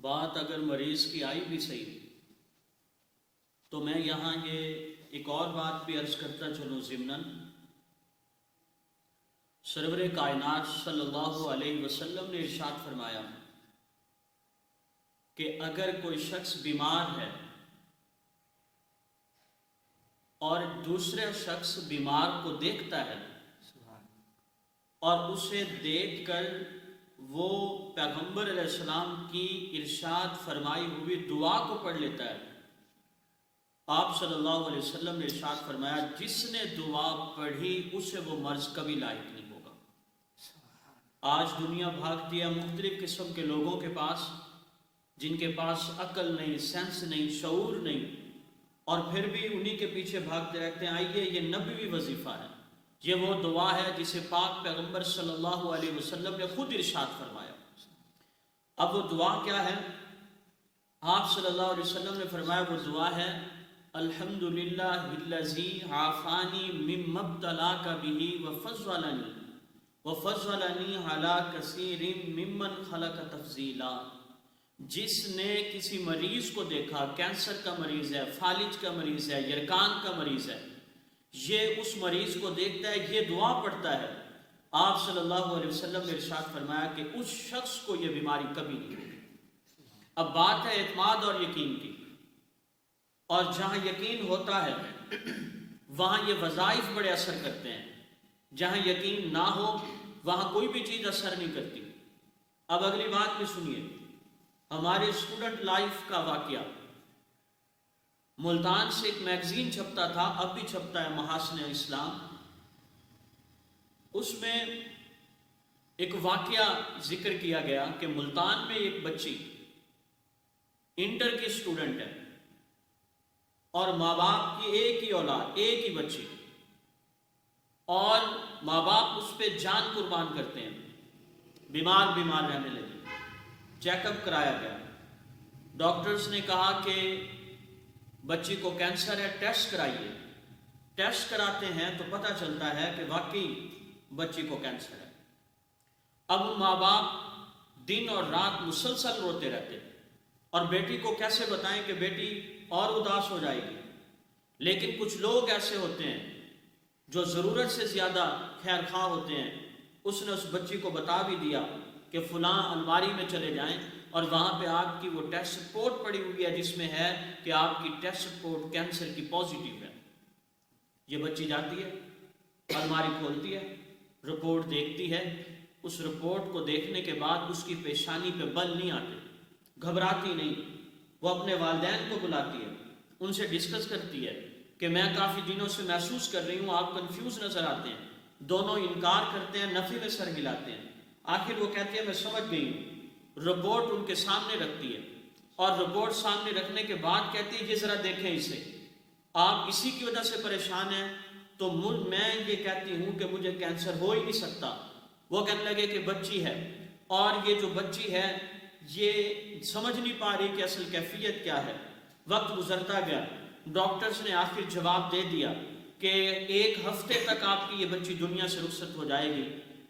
بات اگر مریض کی آئی بھی صحیح، تو میں یہاں یہ ایک اور بات بھی عرض کرتا چلوں ضمناً۔ سرور کائنات صلی اللہ علیہ وسلم نے ارشاد فرمایا کہ اگر کوئی شخص بیمار ہے اور دوسرے شخص بیمار کو دیکھتا ہے اور اسے دیکھ کر وہ پیغمبر علیہ السلام کی ارشاد فرمائی ہوئی دعا کو پڑھ لیتا ہے، آپ صلی اللہ علیہ وسلم نے ارشاد فرمایا جس نے دعا پڑھی اسے وہ مرض کبھی لاحق نہیں ہوگا۔ آج دنیا بھاگتی ہے مختلف قسم کے لوگوں کے پاس، جن کے پاس عقل نہیں، سینس نہیں، شعور نہیں، اور پھر بھی انہی کے پیچھے بھاگتے رہتے ہیں۔ آئیے، یہ نبوی وظیفہ ہے، یہ وہ دعا ہے جسے پاک پیغمبر صلی اللہ علیہ وسلم نے خود ارشاد فرمایا۔ اب وہ دعا کیا ہے؟ آپ صلی اللہ علیہ وسلم نے فرمایا وہ دعا ہے الحمدللہ الذی عافانی مما ابتلاک بہ وفضلنی علی کثیر ممن خلق تفضیلا۔ جس نے کسی مریض کو دیکھا، کینسر کا مریض ہے، فالج کا مریض ہے، یرکان کا مریض ہے، یہ اس مریض کو دیکھتا ہے، یہ دعا پڑھتا ہے، آپ صلی اللہ علیہ وسلم نے ارشاد فرمایا کہ اس شخص کو یہ بیماری کبھی نہیں ہوگی۔ اب بات ہے اعتماد اور یقین کی، اور جہاں یقین ہوتا ہے وہاں یہ وظائف بڑے اثر کرتے ہیں، جہاں یقین نہ ہو وہاں کوئی بھی چیز اثر نہیں کرتی۔ اب اگلی بات بھی سنیے، ہمارے اسٹوڈنٹ لائف کا واقعہ۔ ملتان سے ایک میگزین چھپتا تھا، اب بھی چھپتا ہے، محاسن اسلام۔ اس میں ایک واقعہ ذکر کیا گیا کہ ملتان میں ایک بچی انٹر کی اسٹوڈنٹ ہے، اور ماں باپ کی ایک ہی اولاد، ایک ہی بچی، اور ماں باپ اس پہ جان قربان کرتے ہیں۔ بیمار رہنے لگی، چیک اپ کرایا گیا، ڈاکٹرز نے کہا کہ بچی کو کینسر ہے، ٹیسٹ کرائیے۔ ٹیسٹ کراتے ہیں تو پتہ چلتا ہے کہ واقعی بچی کو کینسر ہے۔ اب ماں باپ دن اور رات مسلسل روتے رہتے، اور بیٹی کو کیسے بتائیں کہ بیٹی اور اداس ہو جائے گی۔ لیکن کچھ لوگ ایسے ہوتے ہیں جو ضرورت سے زیادہ خیر خواہ ہوتے ہیں۔ اس نے اس بچی کو بتا بھی دیا کہ فلاں الماری میں چلے جائیں اور وہاں پہ آپ کی وہ ٹیسٹ رپورٹ پڑی ہوئی ہے جس میں ہے کہ آپ کی ٹیسٹ رپورٹ کینسر کی پازیٹیو ہے۔ یہ بچی جاتی ہے، الماری کھولتی ہے، رپورٹ دیکھتی ہے۔ اس رپورٹ کو دیکھنے کے بعد اس کی پیشانی پہ بل نہیں آتے، گھبراتی نہیں، وہ اپنے والدین کو بلاتی ہے، ان سے ڈسکس کرتی ہے کہ میں کافی دنوں سے محسوس کر رہی ہوں، آپ کنفیوز نظر آتے ہیں۔ دونوں انکار کرتے ہیں، نفی میں سر ہلاتے ہیں۔ آخر وہ کہتی ہے میں سمجھ گئی ہوں۔ رپورٹ ان کے سامنے رکھتی ہے، اور رپورٹ سامنے رکھنے کے بعد کہتی ہے یہ ذرا دیکھیں اسے، آپ اسی کی وجہ سے پریشان ہیں، تو میں یہ کہتی ہوں کہ مجھے کینسر ہو ہی نہیں سکتا۔ وہ کہنے لگے کہ بچی ہے، اور یہ جو بچی ہے یہ سمجھ نہیں پا رہی کہ اصل کیفیت کیا ہے۔ وقت گزرتا گیا، ڈاکٹرز نے آخر جواب دے دیا کہ 1 ہفتے تک آپ کی یہ بچی دنیا سے رخصت ہو جائے گی۔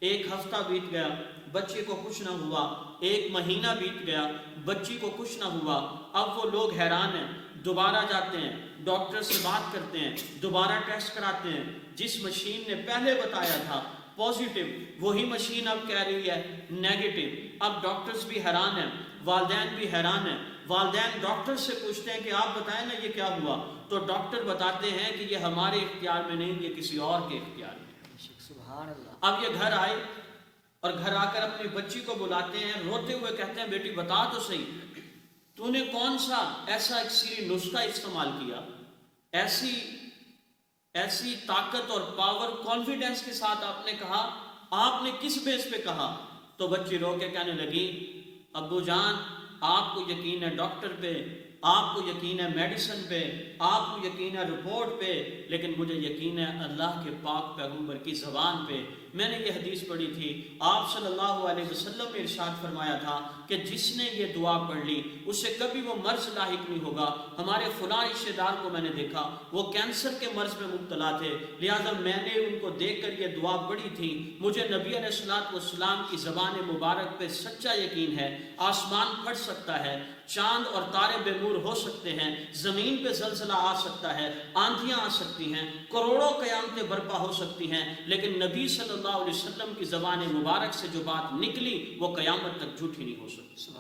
1 ہفتہ بیت گیا، بچی کو کچھ نہ ہوا۔ 1 مہینہ بیت گیا، بچی کو کچھ نہ ہوا۔ اب وہ لوگ حیران ہیں، دوبارہ جاتے ہیں، ڈاکٹر سے بات کرتے ہیں، دوبارہ ٹیسٹ کراتے ہیں۔ جس مشین نے پہلے بتایا تھا پازیٹیو، وہی مشین اب کہہ رہی ہے نیگیٹو۔ اب ڈاکٹرز بھی حیران ہیں، والدین بھی حیران ہیں۔ والدین ڈاکٹر سے پوچھتے ہیں کہ آپ بتائیں نا یہ کیا ہوا، تو ڈاکٹر بتاتے ہیں کہ یہ ہمارے اختیار میں نہیں، یہ کسی اور کے اختیار میں۔ سبحان اللہ۔ اب یہ گھر آئے، اور گھر آ کر اپنی بچی کو بلاتے ہیں، روتے ہوئے کہتے ہیں بیٹی بتا تو صحیح، تو نے کون سا ایسا اکسیری نسخہ استعمال کیا، ایسی طاقت اور پاور کانفیڈنس کے ساتھ آپ نے کہا، آپ نے کس بیس پہ کہا؟ تو بچی رو کے کہنے لگی ابو جان آپ کو یقین ہے ڈاکٹر پہ، آپ کو یقین ہے میڈیسن پہ، آپ کو یقین ہے رپورٹ پہ، لیکن مجھے یقین ہے اللہ کے پاک پیغمبر کی زبان پہ۔ میں نے یہ حدیث پڑھی تھی، آپ صلی اللہ علیہ وسلم نے ارشاد فرمایا تھا کہ جس نے یہ دعا پڑھ لی اسے کبھی وہ مرض لاحق نہیں ہوگا۔ ہمارے فلاں رشتہ دار کو میں نے دیکھا، وہ کینسر کے مرض میں مبتلا تھے، لہٰذا میں نے ان کو دیکھ کر یہ دعا پڑھی تھی۔ مجھے نبی علیہ الصلوۃ والسلام کی زبان مبارک پہ سچا یقین ہے۔ آسمان پھٹ سکتا ہے، چاند اور تارے بے نور ہو سکتے ہیں، زمین پہ زلزلہ آ سکتا ہے، آندھیاں آ سکتی ہیں، کروڑوں قیامتیں برپا ہو سکتی ہیں، لیکن نبی صلی اللہ علیہ وسلم کی زبان مبارک سے جو بات نکلی وہ قیامت تک جھوٹی نہیں ہو سکتی۔